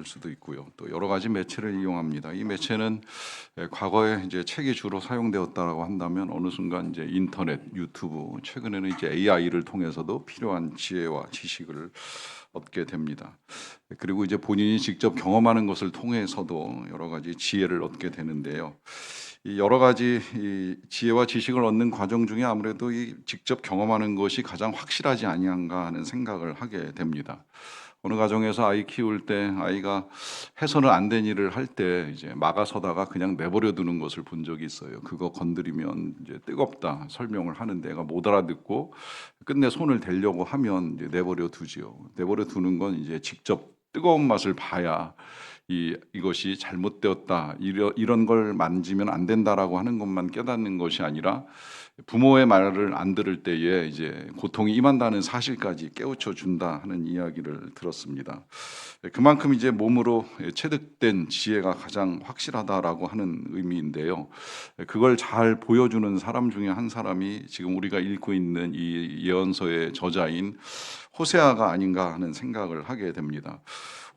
있을 수도 있고요. 또 여러 가지 매체를 이용합니다. 이 매체는 과거에 이제 책이 주로 사용되었다라고 한다면 어느 순간 이제 인터넷, 유튜브, 최근에는 이제 AI를 통해서도 필요한 지혜와 지식을 얻게 됩니다. 그리고 이제 본인이 직접 경험하는 것을 통해서도 여러 가지 지혜를 얻게 되는데요. 이 여러 가지 이 지혜와 지식을 얻는 과정 중에 아무래도 이 직접 경험하는 것이 가장 확실하지 아니한가 하는 생각을 하게 됩니다. 어느 가정에서 아이 키울 때 아이가 해서는 안 된 일을 할 때 이제 막아서다가 그냥 내버려 두는 것을 본 적이 있어요. 그거 건드리면 이제 뜨겁다 설명을 하는데 애가 못 알아듣고 끝내 손을 대려고 하면 이제 내버려 두지요. 내버려 두는 건 이제 직접 뜨거운 맛을 봐야 이것이 잘못되었다, 이런 걸 만지면 안 된다라고 하는 것만 깨닫는 것이 아니라 부모의 말을 안 들을 때에 이제 고통이 임한다는 사실까지 깨우쳐 준다 하는 이야기를 들었습니다. 그만큼 이제 몸으로 체득된 지혜가 가장 확실하다라고 하는 의미인데요. 그걸 잘 보여주는 사람 중에 한 사람이 지금 우리가 읽고 있는 이 예언서의 저자인 호세아가 아닌가 하는 생각을 하게 됩니다.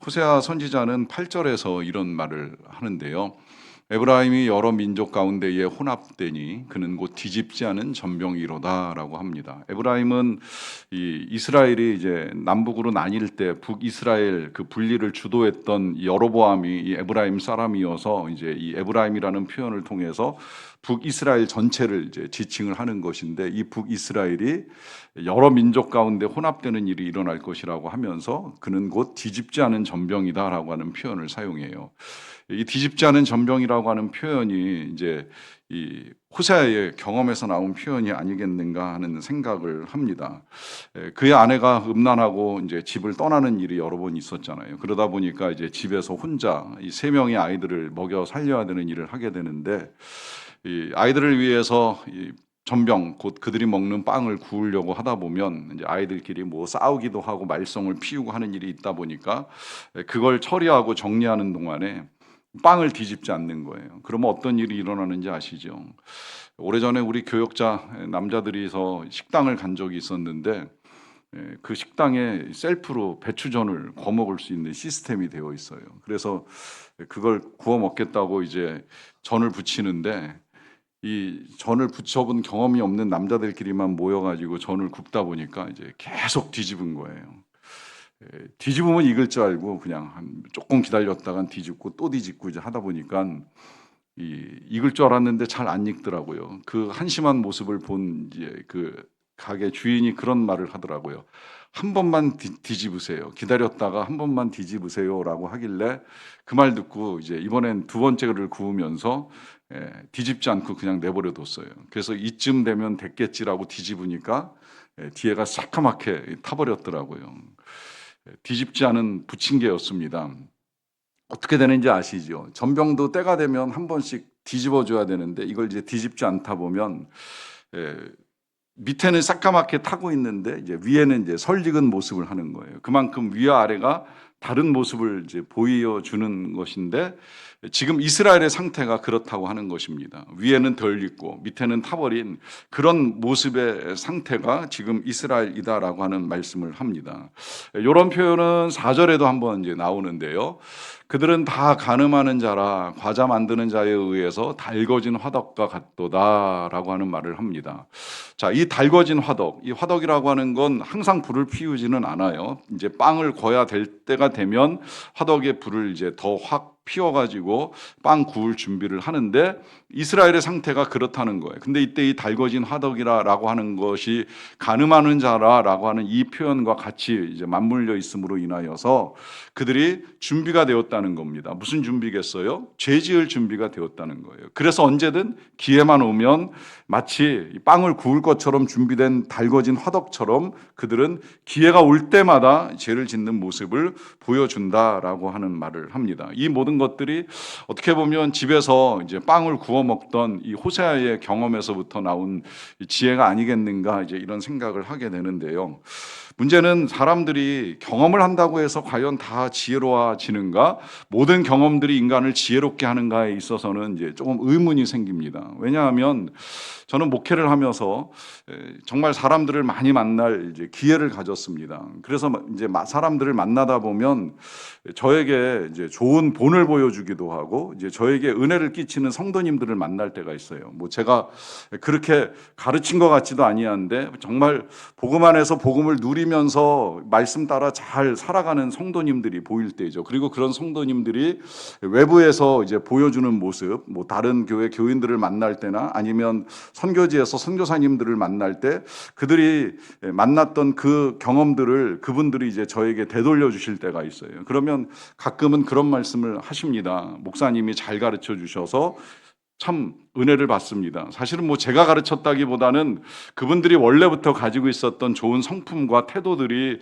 호세아 선지자는 8절에서 이런 말을 하는데요. 에브라임이 여러 민족 가운데에 혼합되니 그는 곧 뒤집지 않은 전병이로다라고 합니다. 에브라임은 이 이스라엘이 이제 남북으로 나뉠 때 북이스라엘 그 분리를 주도했던 여로보암이 이 에브라임 사람이어서 이제 이 에브라임이라는 표현을 통해서 북이스라엘 전체를 이제 지칭을 하는 것인데, 이 북이스라엘이 여러 민족 가운데 혼합되는 일이 일어날 것이라고 하면서 그는 곧 뒤집지 않은 전병이다라고 하는 표현을 사용해요. 이 뒤집지 않은 전병이라고 하는 표현이 이제 이 호세아의 경험에서 나온 표현이 아니겠는가 하는 생각을 합니다. 그의 아내가 음란하고 이제 집을 떠나는 일이 여러 번 있었잖아요. 그러다 보니까 이제 집에서 혼자 이 세 명의 아이들을 먹여 살려야 되는 일을 하게 되는데, 이 아이들을 위해서 이 전병, 곧 그들이 먹는 빵을 구우려고 하다 보면 이제 아이들끼리 뭐 싸우기도 하고 말썽을 피우고 하는 일이 있다 보니까 그걸 처리하고 정리하는 동안에 빵을 뒤집지 않는 거예요. 그러면 어떤 일이 일어나는지 아시죠? 오래전에 우리 교역자 남자들이서 식당을 간 적이 있었는데, 그 식당에 셀프로 배추전을 구워 먹을 수 있는 시스템이 되어 있어요. 그래서 그걸 구워 먹겠다고 이제 전을 부치는데, 이 전을 부쳐본 경험이 없는 남자들끼리만 모여가지고 전을 굽다 보니까 이제 계속 뒤집은 거예요. 뒤집으면 익을 줄 알고 그냥 한 조금 기다렸다간 뒤집고 또 뒤집고 이제 하다 보니까 익을 줄 알았는데 잘 안 익더라고요. 그 한심한 모습을 본 이제 그 가게 주인이 그런 말을 하더라고요. 한 번만 뒤집으세요. 기다렸다가 한 번만 뒤집으세요라고 하길래 그 말 듣고 이제 이번엔 두 번째를 구우면서 뒤집지 않고 그냥 내버려 뒀어요. 그래서 이쯤 되면 됐겠지라고 뒤집으니까 뒤에가 새카맣게 타버렸더라고요. 뒤집지 않은 부침개였습니다. 어떻게 되는지 아시죠? 전병도 때가 되면 한 번씩 뒤집어 줘야 되는데 이걸 이제 뒤집지 않다 보면 밑에는 새까맣게 타고 있는데 이제 위에는 이제 설익은 모습을 하는 거예요. 그만큼 위와 아래가 다른 모습을 이제 보여주는 것인데, 지금 이스라엘의 상태가 그렇다고 하는 것입니다. 위에는 덜 익고 밑에는 타버린 그런 모습의 상태가 지금 이스라엘이다라고 하는 말씀을 합니다. 이런 표현은 4절에도 한번 이제 나오는데요. 그들은 다 가늠하는 자라 과자 만드는 자에 의해서 달궈진 화덕과 같도다라고 하는 말을 합니다. 자, 이 달궈진 화덕, 이 화덕이라고 하는 건 항상 불을 피우지는 않아요. 이제 빵을 구워야 될 때가 되면 화덕의 불을 이제 더 확 피워가지고 빵 구울 준비를 하는데, 이스라엘의 상태가 그렇다는 거예요. 근데 이때 이 달궈진 화덕이라고 하는 것이 가늠하는 자라라고 하는 이 표현과 같이 이제 맞물려 있음으로 인하여서 그들이 준비가 되었다는 겁니다. 무슨 준비겠어요? 죄 지을 준비가 되었다는 거예요. 그래서 언제든 기회만 오면 마치 빵을 구울 것처럼 준비된 달궈진 화덕처럼 그들은 기회가 올 때마다 죄를 짓는 모습을 보여준다라고 하는 말을 합니다. 이 모든 모든 것들이 어떻게 보면 집에서 이제 빵을 구워 먹던 이 호세아의 경험에서부터 나온 지혜가 아니겠는가, 이제 이런 생각을 하게 되는데요. 문제는 사람들이 경험을 한다고 해서 과연 다 지혜로워지는가? 모든 경험들이 인간을 지혜롭게 하는가에 있어서는 이제 조금 의문이 생깁니다. 왜냐하면 저는 목회를 하면서 정말 사람들을 많이 만날 이제 기회를 가졌습니다. 그래서 이제 사람들을 만나다 보면 저에게 이제 좋은 본을 보여주기도 하고, 이제 저에게 은혜를 끼치는 성도님들을 만날 때가 있어요. 뭐 제가 그렇게 가르친 것 같지도 아니한데 정말 복음 안에서 복음을 누리면서 말씀 따라 잘 살아가는 성도님들이 보일 때죠. 그리고 그런 성도님들이 외부에서 이제 보여주는 모습, 뭐 다른 교회 교인들을 만날 때나 아니면 선교지에서 선교사님들을 만날 때 그들이 만났던 그 경험들을 그분들이 이제 저에게 되돌려 주실 때가 있어요. 그러면 가끔은 그런 말씀을 하십니다. 목사님이 잘 가르쳐 주셔서 참 은혜를 받습니다. 사실은 뭐 제가 가르쳤다기보다는 그분들이 원래부터 가지고 있었던 좋은 성품과 태도들이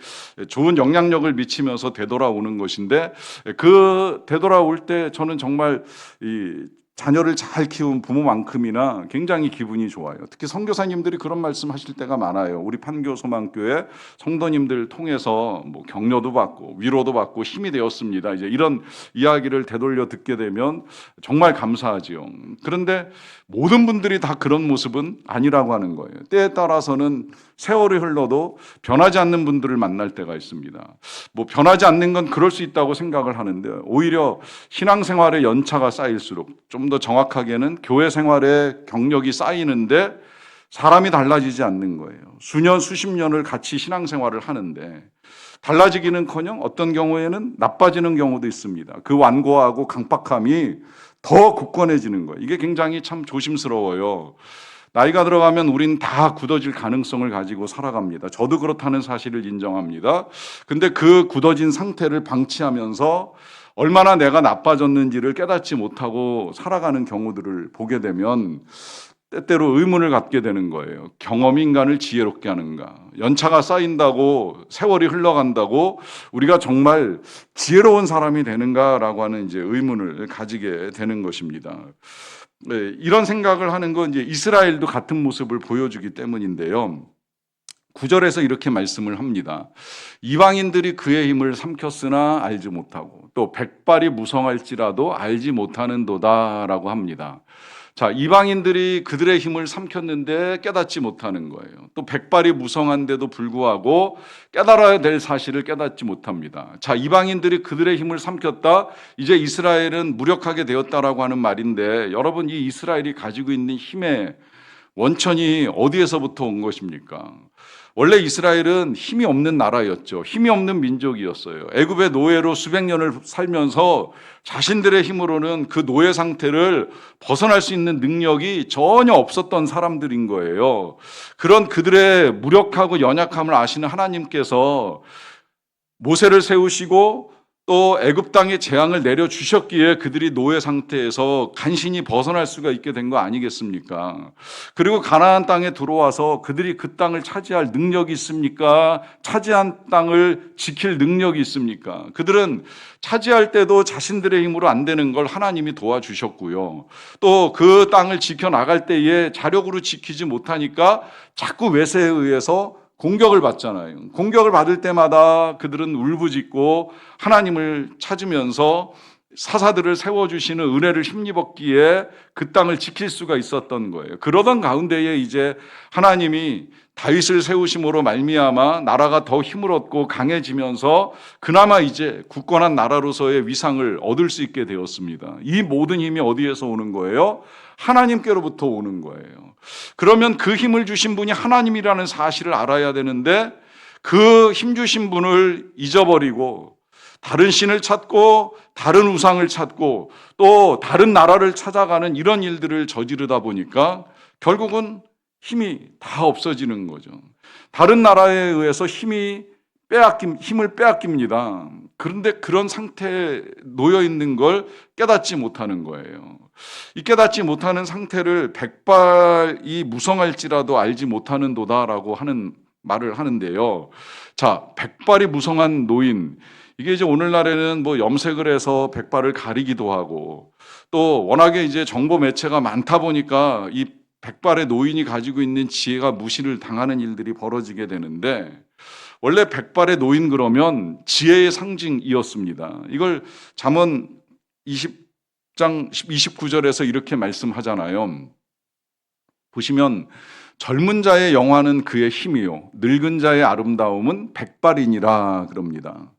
좋은 영향력을 미치면서 되돌아오는 것인데, 그 되돌아올 때 저는 정말 이 자녀를 잘 키운 부모만큼이나 굉장히 기분이 좋아요. 특히 선교사님들이 그런 말씀하실 때가 많아요. 우리 판교소망교회 성도님들 통해서 뭐 격려도 받고 위로도 받고 힘이 되었습니다. 이제 이런 이야기를 되돌려 듣게 되면 정말 감사하지요. 그런데 모든 분들이 다 그런 모습은 아니라고 하는 거예요. 때에 따라서는 세월이 흘러도 변하지 않는 분들을 만날 때가 있습니다. 뭐 변하지 않는 건 그럴 수 있다고 생각을 하는데, 오히려 신앙생활의 연차가 쌓일수록, 좀 더 정확하게는 교회 생활의 경력이 쌓이는데 사람이 달라지지 않는 거예요. 수년 수십 년을 같이 신앙생활을 하는데 달라지기는커녕 어떤 경우에는 나빠지는 경우도 있습니다. 그 완고하고 강박함이 더 굳건해지는 거예요. 이게 굉장히 참 조심스러워요. 나이가 들어가면 우린 다 굳어질 가능성을 가지고 살아갑니다. 저도 그렇다는 사실을 인정합니다. 근데 그 굳어진 상태를 방치하면서 얼마나 내가 나빠졌는지를 깨닫지 못하고 살아가는 경우들을 보게 되면 때때로 의문을 갖게 되는 거예요. 경험이 인간을 지혜롭게 하는가? 연차가 쌓인다고, 세월이 흘러간다고 우리가 정말 지혜로운 사람이 되는가라고 하는 이제 의문을 가지게 되는 것입니다. 네, 이런 생각을 하는 건 이제 이스라엘도 같은 모습을 보여주기 때문인데요. 9절에서 이렇게 말씀을 합니다. 이방인들이 그의 힘을 삼켰으나 알지 못하고, 또 백발이 무성할지라도 알지 못하는도다라고 합니다. 자, 이방인들이 그들의 힘을 삼켰는데 깨닫지 못하는 거예요. 또 백발이 무성한데도 불구하고 깨달아야 될 사실을 깨닫지 못합니다. 자, 이방인들이 그들의 힘을 삼켰다, 이제 이스라엘은 무력하게 되었다라고 하는 말인데, 여러분, 이 이스라엘이 가지고 있는 힘의 원천이 어디에서부터 온 것입니까? 원래 이스라엘은 힘이 없는 나라였죠. 힘이 없는 민족이었어요. 애굽의 노예로 수백 년을 살면서 자신들의 힘으로는 그 노예 상태를 벗어날 수 있는 능력이 전혀 없었던 사람들인 거예요. 그런 그들의 무력하고 연약함을 아시는 하나님께서 모세를 세우시고 또 애굽 땅에 재앙을 내려주셨기에 그들이 노예 상태에서 간신히 벗어날 수가 있게 된 거 아니겠습니까? 그리고 가나안 땅에 들어와서 그들이 그 땅을 차지할 능력이 있습니까? 차지한 땅을 지킬 능력이 있습니까? 그들은 차지할 때도 자신들의 힘으로 안 되는 걸 하나님이 도와주셨고요. 또 그 땅을 지켜나갈 때에 자력으로 지키지 못하니까 자꾸 외세에 의해서 공격을 받잖아요. 공격을 받을 때마다 그들은 울부짖고 하나님을 찾으면서 사사들을 세워주시는 은혜를 힘입었기에 그 땅을 지킬 수가 있었던 거예요. 그러던 가운데에 이제 하나님이 다윗을 세우심으로 말미암아 나라가 더 힘을 얻고 강해지면서 그나마 이제 굳건한 나라로서의 위상을 얻을 수 있게 되었습니다. 이 모든 힘이 어디에서 오는 거예요? 하나님께로부터 오는 거예요. 그러면 그 힘을 주신 분이 하나님이라는 사실을 알아야 되는데, 그 힘 주신 분을 잊어버리고 다른 신을 찾고 다른 우상을 찾고 또 다른 나라를 찾아가는 이런 일들을 저지르다 보니까 결국은 힘이 다 없어지는 거죠. 다른 나라에 의해서 힘을 빼앗깁니다. 그런데 그런 상태에 놓여 있는 걸 깨닫지 못하는 거예요. 이 깨닫지 못하는 상태를 백발이 무성할지라도 알지 못하는도다라고 하는 말을 하는데요. 자, 백발이 무성한 노인, 이게 이제 오늘날에는 뭐 염색을 해서 백발을 가리기도 하고, 또 워낙에 이제 정보 매체가 많다 보니까 이 백발의 노인이 가지고 있는 지혜가 무시를 당하는 일들이 벌어지게 되는데, 원래 백발의 노인 그러면 지혜의 상징이었습니다. 이걸 잠언 20장 29절에서 이렇게 말씀하잖아요. 보시면 젊은 자의 영화는 그의 힘이요 늙은 자의 아름다움은 백발이니라 그럽니다.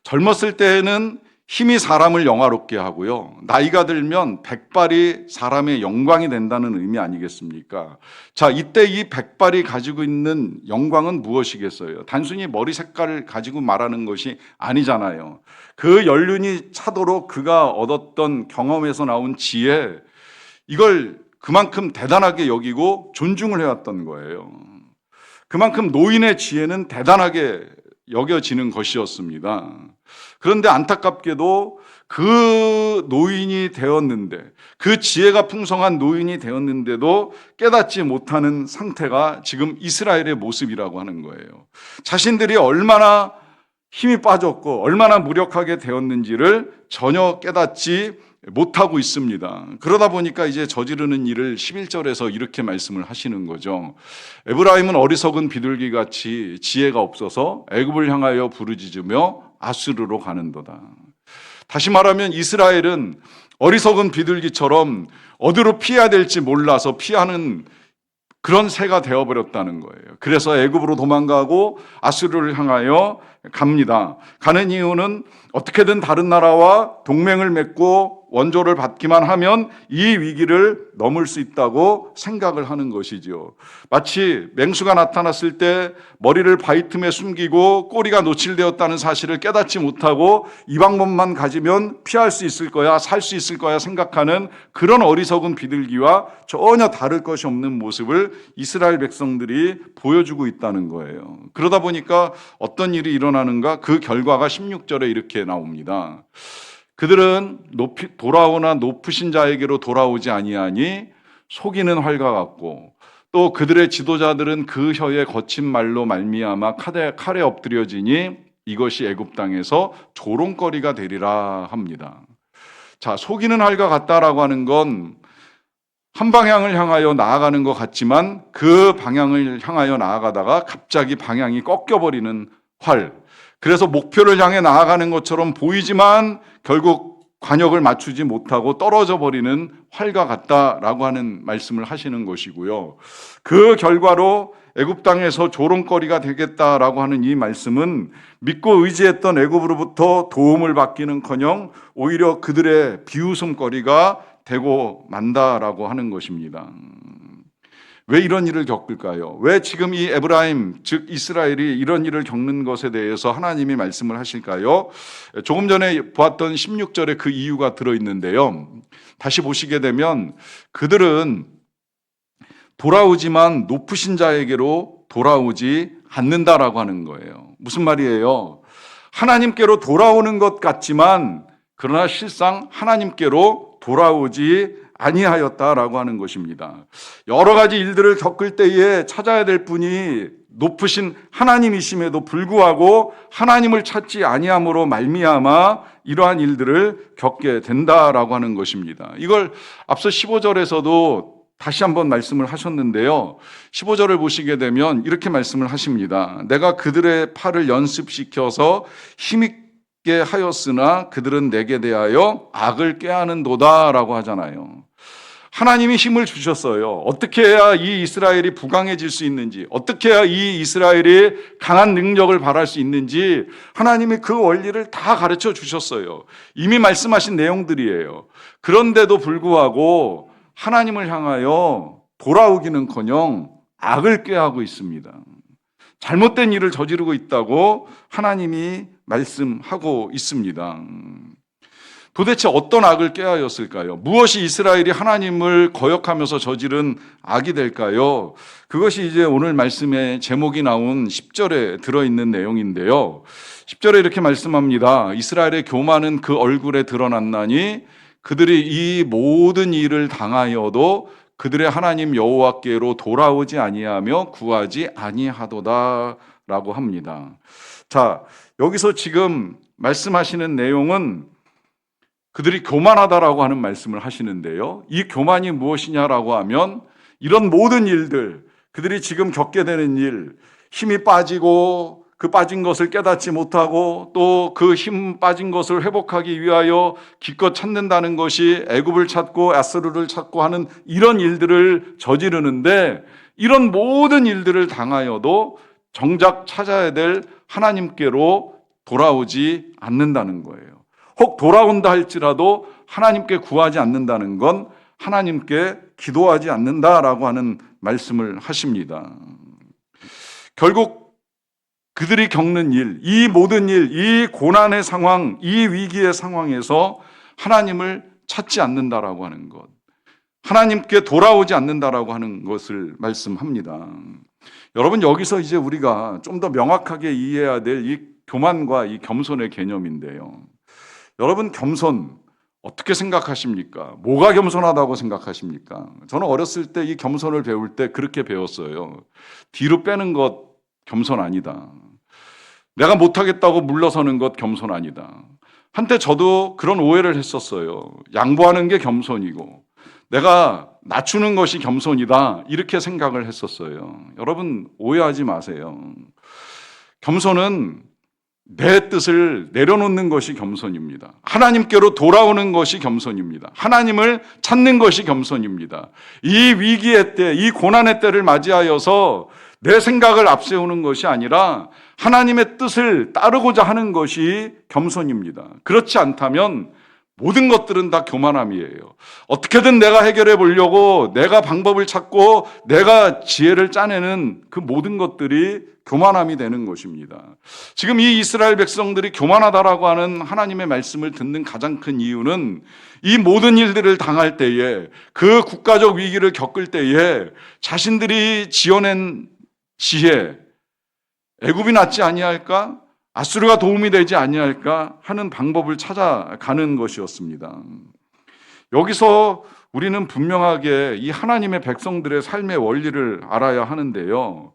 젊었을 때에는 힘이 사람을 영화롭게 하고요, 나이가 들면 백발이 사람의 영광이 된다는 의미 아니겠습니까? 자, 이때 이 백발이 가지고 있는 영광은 무엇이겠어요? 단순히 머리 색깔을 가지고 말하는 것이 아니잖아요. 그 연륜이 차도록 그가 얻었던 경험에서 나온 지혜, 이걸 그만큼 대단하게 여기고 존중을 해왔던 거예요. 그만큼 노인의 지혜는 대단하게 여겨지는 것이었습니다. 그런데 안타깝게도 그 노인이 되었는데, 그 지혜가 풍성한 노인이 되었는데도 깨닫지 못하는 상태가 지금 이스라엘의 모습이라고 하는 거예요. 자신들이 얼마나 힘이 빠졌고 얼마나 무력하게 되었는지를 전혀 깨닫지 못하고 있습니다. 그러다 보니까 이제 저지르는 일을 11절에서 이렇게 말씀을 하시는 거죠. 에브라임은 어리석은 비둘기같이 지혜가 없어서 애굽을 향하여 부르짖으며 아수르로 가는도다. 다시 말하면 이스라엘은 어리석은 비둘기처럼 어디로 피해야 될지 몰라서 피하는 그런 새가 되어버렸다는 거예요. 그래서 애굽으로 도망가고 아수르를 향하여 갑니다. 가는 이유는 어떻게든 다른 나라와 동맹을 맺고 원조를 받기만 하면 이 위기를 넘을 수 있다고 생각을 하는 것이지요. 마치 맹수가 나타났을 때 머리를 바위 틈에 숨기고 꼬리가 노출되었다는 사실을 깨닫지 못하고 이 방법만 가지면 피할 수 있을 거야, 살 수 있을 거야 생각하는 그런 어리석은 비둘기와 전혀 다를 것이 없는 모습을 이스라엘 백성들이 보여주고 있다는 거예요. 그러다 보니까 어떤 일이 일어나는가? 그 결과가 16절에 이렇게 나옵니다. 그들은 돌아오나 높으신 자에게로 돌아오지 아니하니 속이는 활과 같고, 또 그들의 지도자들은 그 혀에 거친 말로 말미암아 칼에 엎드려지니 이것이 애굽 땅에서 조롱거리가 되리라 합니다. 자, 속이는 활과 같다라고 하는 건 한 방향을 향하여 나아가는 것 같지만 그 방향을 향하여 나아가다가 갑자기 방향이 꺾여버리는 활. 그래서 목표를 향해 나아가는 것처럼 보이지만 결국 관역을 맞추지 못하고 떨어져 버리는 활과 같다라고 하는 말씀을 하시는 것이고요. 그 결과로 애굽 땅에서 조롱거리가 되겠다라고 하는 이 말씀은 믿고 의지했던 애굽으로부터 도움을 받기는커녕 오히려 그들의 비웃음거리가 되고 만다라고 하는 것입니다. 왜 이런 일을 겪을까요? 왜 지금 이 에브라임, 즉 이스라엘이 이런 일을 겪는 것에 대해서 하나님이 말씀을 하실까요? 조금 전에 보았던 16절에 그 이유가 들어있는데요. 다시 보시게 되면 그들은 돌아오지만 높으신 자에게로 돌아오지 않는다라고 하는 거예요. 무슨 말이에요? 하나님께로 돌아오는 것 같지만 그러나 실상 하나님께로 돌아오지 아니하였다라고 하는 것입니다. 여러 가지 일들을 겪을 때에 찾아야 될 분이 높으신 하나님이심에도 불구하고 하나님을 찾지 아니함으로 말미암아 이러한 일들을 겪게 된다라고 하는 것입니다. 이걸 앞서 15절에서도 다시 한번 말씀을 하셨는데요. 15절을 보시게 되면 이렇게 말씀을 하십니다. 내가 그들의 팔을 연습시켜서 힘있게 하였으나 그들은 내게 대하여 악을 꾀하는도다라고 하잖아요. 하나님이 힘을 주셨어요. 어떻게 해야 이 이스라엘이 부강해질 수 있는지, 어떻게 해야 이 이스라엘이 강한 능력을 발할 수 있는지 하나님이 그 원리를 다 가르쳐 주셨어요. 이미 말씀하신 내용들이에요. 그런데도 불구하고 하나님을 향하여 돌아오기는커녕 악을 꾀하고 있습니다. 잘못된 일을 저지르고 있다고 하나님이 말씀하고 있습니다. 도대체 어떤 악을 꾀하였을까요? 무엇이 이스라엘이 하나님을 거역하면서 저지른 악이 될까요? 그것이 이제 오늘 말씀의 제목이 나온 10절에 들어있는 내용인데요. 10절에 이렇게 말씀합니다. 이스라엘의 교만은 그 얼굴에 드러났나니 그들이 이 모든 일을 당하여도 그들의 하나님 여호와께로 돌아오지 아니하며 구하지 아니하도다라고 합니다. 자, 여기서 지금 말씀하시는 내용은 그들이 교만하다라고 하는 말씀을 하시는데요. 이 교만이 무엇이냐라고 하면 이런 모든 일들, 그들이 지금 겪게 되는 일, 힘이 빠지고 그 빠진 것을 깨닫지 못하고 또 그 힘 빠진 것을 회복하기 위하여 기껏 찾는다는 것이 애굽을 찾고 아스루를 찾고 하는 이런 일들을 저지르는데, 이런 모든 일들을 당하여도 정작 찾아야 될 하나님께로 돌아오지 않는다는 거예요. 혹 돌아온다 할지라도 하나님께 구하지 않는다는 건 하나님께 기도하지 않는다라고 하는 말씀을 하십니다. 결국 그들이 겪는 일, 이 모든 일, 이 고난의 상황, 이 위기의 상황에서 하나님을 찾지 않는다라고 하는 것, 하나님께 돌아오지 않는다라고 하는 것을 말씀합니다. 여러분, 여기서 이제 우리가 좀 더 명확하게 이해해야 될 이 교만과 이 겸손의 개념인데요. 여러분, 겸손 어떻게 생각하십니까? 뭐가 겸손하다고 생각하십니까? 저는 어렸을 때 이 겸손을 배울 때 그렇게 배웠어요. 뒤로 빼는 것 겸손 아니다. 내가 못하겠다고 물러서는 것 겸손 아니다. 한때 저도 그런 오해를 했었어요. 양보하는 게 겸손이고 내가 낮추는 것이 겸손이다, 이렇게 생각을 했었어요. 여러분, 오해하지 마세요. 겸손은 내 뜻을 내려놓는 것이 겸손입니다. 하나님께로 돌아오는 것이 겸손입니다. 하나님을 찾는 것이 겸손입니다. 이 위기의 때, 이 고난의 때를 맞이하여서 내 생각을 앞세우는 것이 아니라 하나님의 뜻을 따르고자 하는 것이 겸손입니다. 그렇지 않다면 모든 것들은 다 교만함이에요. 어떻게든 내가 해결해 보려고 내가 방법을 찾고 내가 지혜를 짜내는 그 모든 것들이 교만함이 되는 것입니다. 지금 이 이스라엘 백성들이 교만하다라고 하는 하나님의 말씀을 듣는 가장 큰 이유는 이 모든 일들을 당할 때에, 그 국가적 위기를 겪을 때에 자신들이 지어낸 지혜, 애굽이 낫지 아니할까? 아수르가 도움이 되지 아니할까 하는 방법을 찾아가는 것이었습니다. 여기서 우리는 분명하게 이 하나님의 백성들의 삶의 원리를 알아야 하는데요.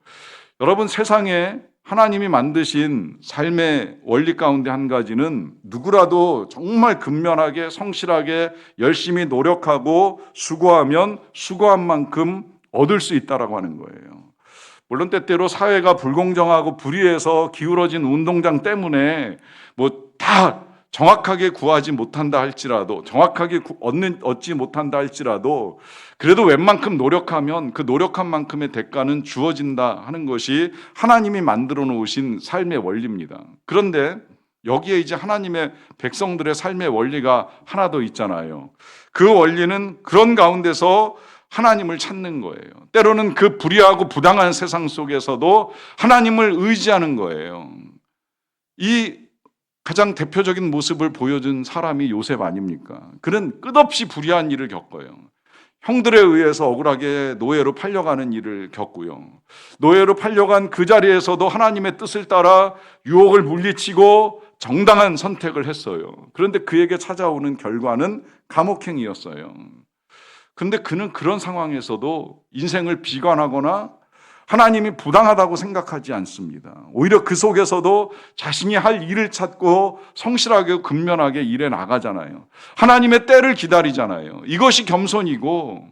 여러분, 세상에 하나님이 만드신 삶의 원리 가운데 한 가지는 누구라도 정말 근면하게 성실하게 열심히 노력하고 수고하면 수고한 만큼 얻을 수 있다라고 하는 거예요. 물론 때때로 사회가 불공정하고 불의해서 기울어진 운동장 때문에 다 정확하게 구하지 못한다 할지라도, 정확하게 얻지 못한다 할지라도 그래도 웬만큼 노력하면 그 노력한 만큼의 대가는 주어진다 하는 것이 하나님이 만들어 놓으신 삶의 원리입니다. 그런데 여기에 이제 하나님의 백성들의 삶의 원리가 하나 더 있잖아요. 그 원리는 그런 가운데서 하나님을 찾는 거예요. 때로는 그 불의하고 부당한 세상 속에서도 하나님을 의지하는 거예요. 이 가장 대표적인 모습을 보여준 사람이 요셉 아닙니까? 그는 끝없이 불의한 일을 겪어요. 형들에 의해서 억울하게 노예로 팔려가는 일을 겪고요. 노예로 팔려간 그 자리에서도 하나님의 뜻을 따라 유혹을 물리치고 정당한 선택을 했어요. 그런데 그에게 찾아오는 결과는 감옥행이었어요. 그런데 그는 그런 상황에서도 인생을 비관하거나 하나님이 부당하다고 생각하지 않습니다. 오히려 그 속에서도 자신이 할 일을 찾고 성실하게 근면하게 일해 나가잖아요. 하나님의 때를 기다리잖아요. 이것이 겸손이고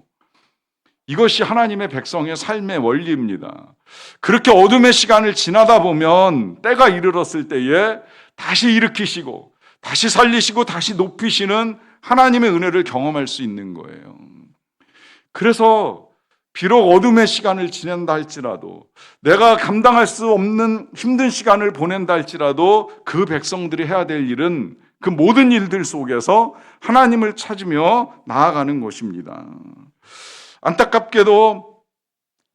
이것이 하나님의 백성의 삶의 원리입니다. 그렇게 어둠의 시간을 지나다 보면 때가 이르렀을 때에 다시 일으키시고 다시 살리시고 다시 높이시는 하나님의 은혜를 경험할 수 있는 거예요. 그래서 비록 어둠의 시간을 지낸다 할지라도, 내가 감당할 수 없는 힘든 시간을 보낸다 할지라도 그 백성들이 해야 될 일은 그 모든 일들 속에서 하나님을 찾으며 나아가는 것입니다. 안타깝게도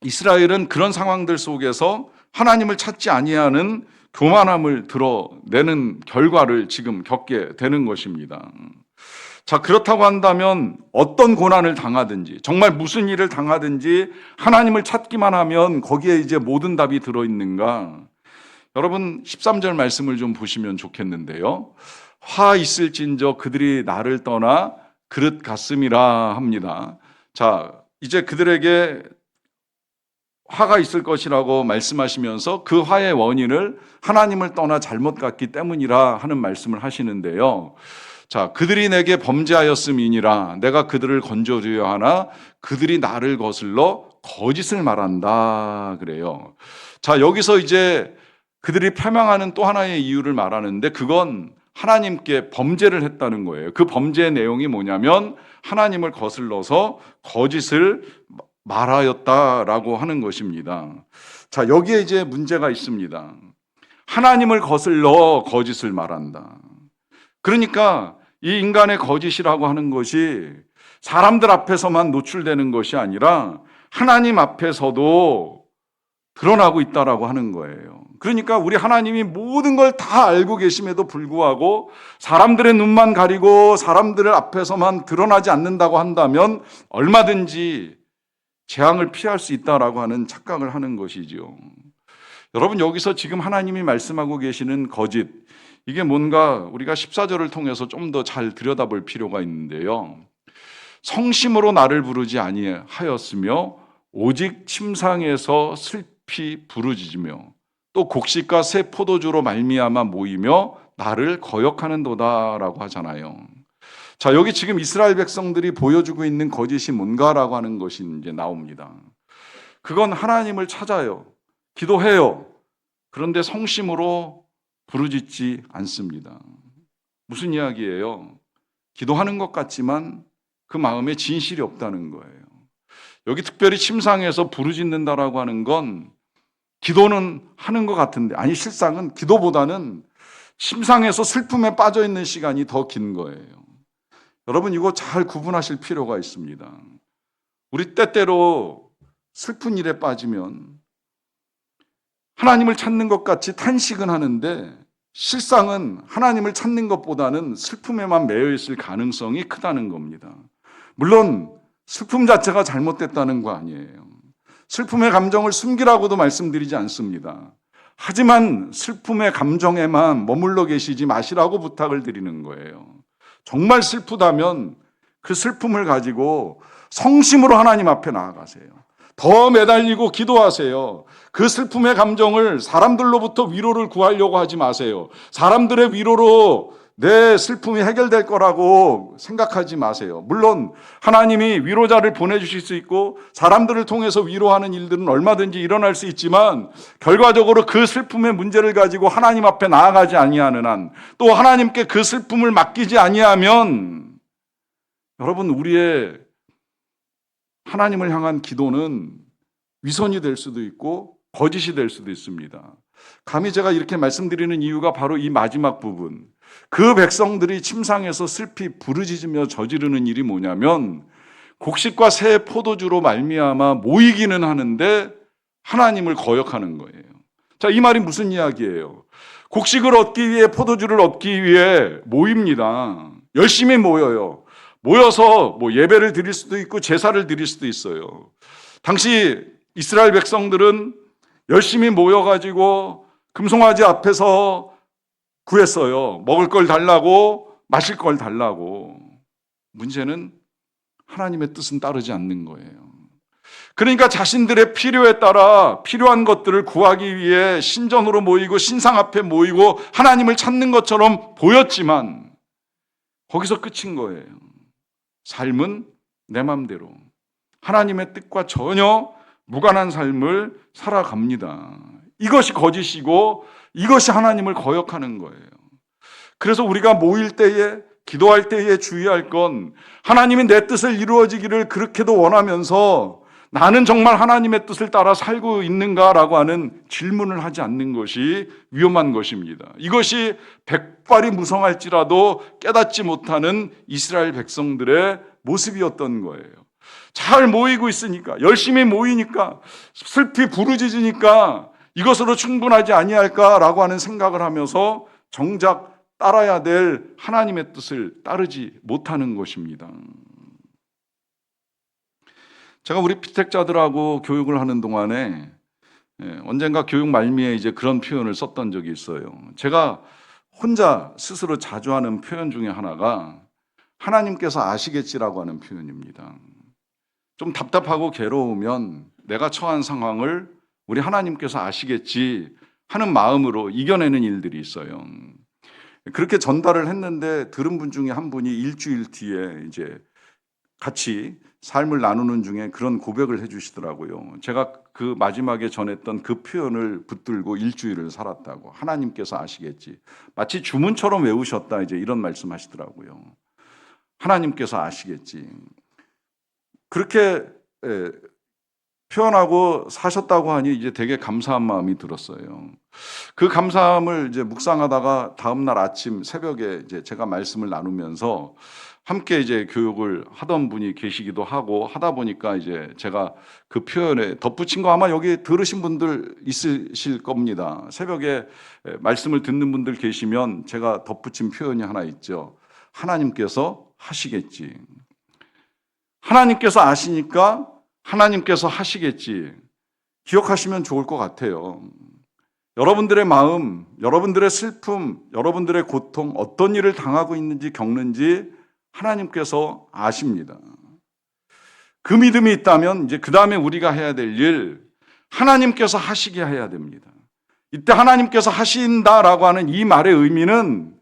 이스라엘은 그런 상황들 속에서 하나님을 찾지 아니하는 교만함을 드러내는 결과를 지금 겪게 되는 것입니다. 자, 그렇다고 한다면 어떤 고난을 당하든지, 정말 무슨 일을 당하든지 하나님을 찾기만 하면 거기에 이제 모든 답이 들어있는가? 여러분, 13절 말씀을 좀 보시면 좋겠는데요. 화 있을진저 그들이 나를 떠나 그릇 같음이라 합니다. 자, 이제 그들에게 화가 있을 것이라고 말씀하시면서 그 화의 원인을 하나님을 떠나 잘못 갔기 때문이라 하는 말씀을 하시는데요. 자, 그들이 내게 범죄하였음이니라 내가 그들을 건져주려 하나 그들이 나를 거슬러 거짓을 말한다 그래요. 자, 여기서 이제 그들이 패망하는 또 하나의 이유를 말하는데 그건 하나님께 범죄를 했다는 거예요. 그 범죄의 내용이 뭐냐면 하나님을 거슬러서 거짓을 말하였다라고 하는 것입니다. 자, 여기에 이제 문제가 있습니다. 하나님을 거슬러 거짓을 말한다. 그러니까 이 인간의 거짓이라고 하는 것이 사람들 앞에서만 노출되는 것이 아니라 하나님 앞에서도 드러나고 있다라고 하는 거예요. 그러니까 우리 하나님이 모든 걸 다 알고 계심에도 불구하고 사람들의 눈만 가리고 사람들 앞에서만 드러나지 않는다고 한다면 얼마든지 재앙을 피할 수 있다라고 하는 착각을 하는 것이지요. 여러분, 여기서 지금 하나님이 말씀하고 계시는 거짓, 이게 뭔가 우리가 14절을 통해서 좀 더 잘 들여다볼 필요가 있는데요. 성심으로 나를 부르지 아니하였으며 오직 침상에서 슬피 부르짖으며 또 곡식과 새 포도주로 말미암아 모이며 나를 거역하는도다라고 하잖아요. 자, 여기 지금 이스라엘 백성들이 보여주고 있는 거짓이 뭔가라고 하는 것이 이제 나옵니다. 그건 하나님을 찾아요. 기도해요. 그런데 성심으로 부르짖지 않습니다. 무슨 이야기예요? 기도하는 것 같지만 그 마음에 진실이 없다는 거예요. 여기 특별히 침상에서 부르짖는다라고 하는 건 기도는 하는 것 같은데, 아니 실상은 기도보다는 침상에서 슬픔에 빠져 있는 시간이 더 긴 거예요. 여러분, 이거 잘 구분하실 필요가 있습니다. 우리 때때로 슬픈 일에 빠지면 하나님을 찾는 것 같이 탄식은 하는데 실상은 하나님을 찾는 것보다는 슬픔에만 매여 있을 가능성이 크다는 겁니다. 물론 슬픔 자체가 잘못됐다는 거 아니에요. 슬픔의 감정을 숨기라고도 말씀드리지 않습니다. 하지만 슬픔의 감정에만 머물러 계시지 마시라고 부탁을 드리는 거예요. 정말 슬프다면 그 슬픔을 가지고 성심으로 하나님 앞에 나아가세요. 더 매달리고 기도하세요. 그 슬픔의 감정을 사람들로부터 위로를 구하려고 하지 마세요. 사람들의 위로로 내 슬픔이 해결될 거라고 생각하지 마세요. 물론 하나님이 위로자를 보내주실 수 있고 사람들을 통해서 위로하는 일들은 얼마든지 일어날 수 있지만 결과적으로 그 슬픔의 문제를 가지고 하나님 앞에 나아가지 아니하는 한, 또 하나님께 그 슬픔을 맡기지 아니하면 여러분, 우리의 하나님을 향한 기도는 위선이 될 수도 있고 거짓이 될 수도 있습니다. 감히 제가 이렇게 말씀드리는 이유가 바로 이 마지막 부분, 그 백성들이 침상에서 슬피 부르짖으며 저지르는 일이 뭐냐면 곡식과 새 포도주로 말미암아 모이기는 하는데 하나님을 거역하는 거예요. 자, 이 말이 무슨 이야기예요? 곡식을 얻기 위해, 포도주를 얻기 위해 모입니다. 열심히 모여요. 모여서 예배를 드릴 수도 있고 제사를 드릴 수도 있어요. 당시 이스라엘 백성들은 열심히 모여가지고 금송아지 앞에서 구했어요. 먹을 걸 달라고, 마실 걸 달라고. 문제는 하나님의 뜻은 따르지 않는 거예요. 그러니까 자신들의 필요에 따라 필요한 것들을 구하기 위해 신전으로 모이고 신상 앞에 모이고 하나님을 찾는 것처럼 보였지만 거기서 끝인 거예요. 삶은 내 맘대로 하나님의 뜻과 전혀 무관한 삶을 살아갑니다. 이것이 거짓이고 이것이 하나님을 거역하는 거예요. 그래서 우리가 모일 때에, 기도할 때에 주의할 건 하나님이 내 뜻을 이루어지기를 그렇게도 원하면서 나는 정말 하나님의 뜻을 따라 살고 있는가라고 하는 질문을 하지 않는 것이 위험한 것입니다. 이것이 백발이 무성할지라도 깨닫지 못하는 이스라엘 백성들의 모습이었던 거예요. 잘 모이고 있으니까, 열심히 모이니까, 슬피 부르짖으니까 이것으로 충분하지 아니할까라고 하는 생각을 하면서 정작 따라야 될 하나님의 뜻을 따르지 못하는 것입니다. 제가 우리 피택자들하고 교육을 하는 동안에 언젠가 교육 말미에 이제 그런 표현을 썼던 적이 있어요. 제가 혼자 스스로 자주 하는 표현 중에 하나가 하나님께서 아시겠지라고 하는 표현입니다. 좀 답답하고 괴로우면 내가 처한 상황을 우리 하나님께서 아시겠지 하는 마음으로 이겨내는 일들이 있어요. 그렇게 전달을 했는데 들은 분 중에 한 분이 일주일 뒤에 이제 같이 삶을 나누는 중에 그런 고백을 해주시더라고요. 제가 그 마지막에 전했던 그 표현을 붙들고 일주일을 살았다고. 하나님께서 아시겠지. 마치 주문처럼 외우셨다 이제 이런 말씀하시더라고요. 하나님께서 아시겠지. 그렇게 표현하고 사셨다고 하니 이제 되게 감사한 마음이 들었어요. 그 감사함을 이제 묵상하다가 다음날 아침 새벽에 이제 제가 말씀을 나누면서 함께 이제 교육을 하던 분이 계시기도 하고 하다 보니까 이제 제가 그 표현에 덧붙인 거 아마 여기 들으신 분들 있으실 겁니다. 새벽에 말씀을 듣는 분들 계시면 제가 덧붙인 표현이 하나 있죠. 하나님께서 하시겠지. 하나님께서 아시니까 하나님께서 하시겠지. 기억하시면 좋을 것 같아요. 여러분들의 마음, 여러분들의 슬픔, 여러분들의 고통, 어떤 일을 당하고 있는지 겪는지 하나님께서 아십니다. 그 믿음이 있다면 이제 그 다음에 우리가 해야 될 일, 하나님께서 하시게 해야 됩니다. 이때 하나님께서 하신다라고 하는 이 말의 의미는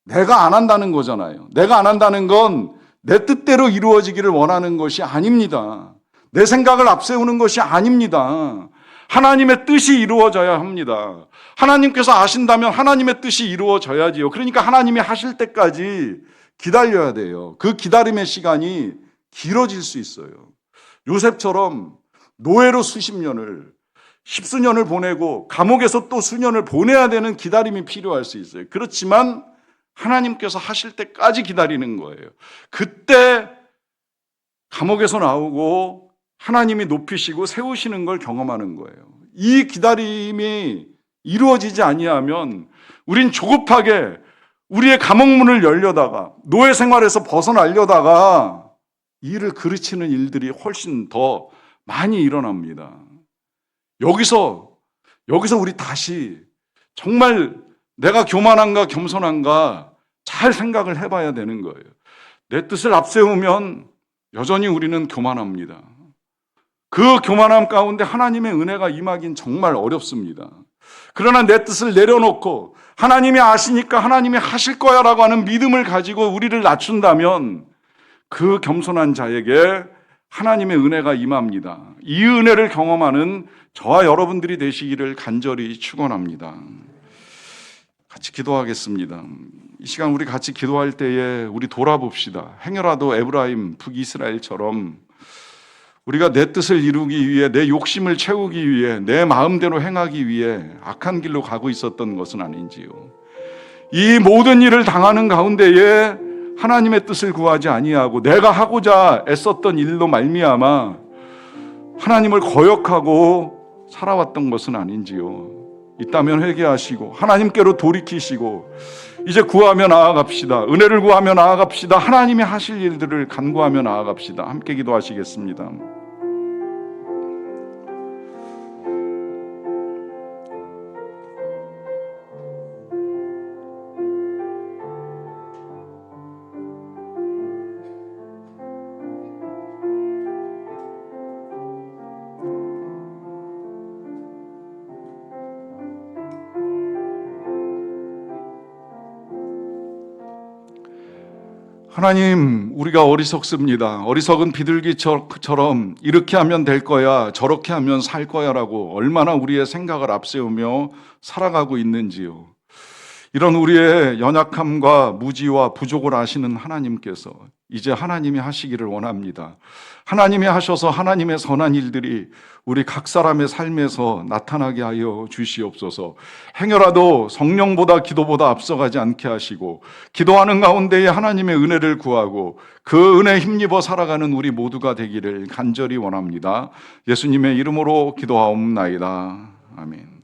내가 안 한다는 거잖아요. 내가 안 한다는 건 내 뜻대로 이루어지기를 원하는 것이 아닙니다. 내 생각을 앞세우는 것이 아닙니다. 하나님의 뜻이 이루어져야 합니다. 하나님께서 아신다면 하나님의 뜻이 이루어져야지요. 그러니까 하나님이 하실 때까지 기다려야 돼요. 그 기다림의 시간이 길어질 수 있어요. 요셉처럼 노예로 수십 년을, 십수년을 보내고 감옥에서 또 수년을 보내야 되는 기다림이 필요할 수 있어요. 그렇지만 하나님께서 하실 때까지 기다리는 거예요. 그때 감옥에서 나오고 하나님이 높이시고 세우시는 걸 경험하는 거예요. 이 기다림이 이루어지지 아니하면 우린 조급하게 우리의 감옥문을 열려다가 노예 생활에서 벗어나려다가 일을 그르치는 일들이 훨씬 더 많이 일어납니다. 여기서 우리 다시 정말 내가 교만한가 겸손한가 잘 생각을 해봐야 되는 거예요. 내 뜻을 앞세우면 여전히 우리는 교만합니다. 그 교만함 가운데 하나님의 은혜가 임하긴 정말 어렵습니다. 그러나 내 뜻을 내려놓고 하나님이 아시니까 하나님이 하실 거야 라고 하는 믿음을 가지고 우리를 낮춘다면 그 겸손한 자에게 하나님의 은혜가 임합니다. 이 은혜를 경험하는 저와 여러분들이 되시기를 간절히 축원합니다. 같이 기도하겠습니다. 이 시간 우리 같이 기도할 때에 우리 돌아봅시다. 행여라도 에브라임 북이스라엘처럼 우리가 내 뜻을 이루기 위해 내 욕심을 채우기 위해 내 마음대로 행하기 위해 악한 길로 가고 있었던 것은 아닌지요. 이 모든 일을 당하는 가운데에 하나님의 뜻을 구하지 아니하고 내가 하고자 애썼던 일로 말미암아 하나님을 거역하고 살아왔던 것은 아닌지요. 있다면 회개하시고 하나님께로 돌이키시고 이제 구하며 나아갑시다. 은혜를 구하며 나아갑시다. 하나님이 하실 일들을 간구하며 나아갑시다. 함께 기도하시겠습니다. 하나님, 우리가 어리석습니다. 어리석은 비둘기처럼 이렇게 하면 될 거야, 저렇게 하면 살 거야 라고 얼마나 우리의 생각을 앞세우며 살아가고 있는지요. 이런 우리의 연약함과 무지와 부족을 아시는 하나님께서 이제 하나님이 하시기를 원합니다. 하나님이 하셔서 하나님의 선한 일들이 우리 각 사람의 삶에서 나타나게 하여 주시옵소서. 행여라도 성령보다 기도보다 앞서가지 않게 하시고 기도하는 가운데에 하나님의 은혜를 구하고 그 은혜에 힘입어 살아가는 우리 모두가 되기를 간절히 원합니다. 예수님의 이름으로 기도하옵나이다. 아멘.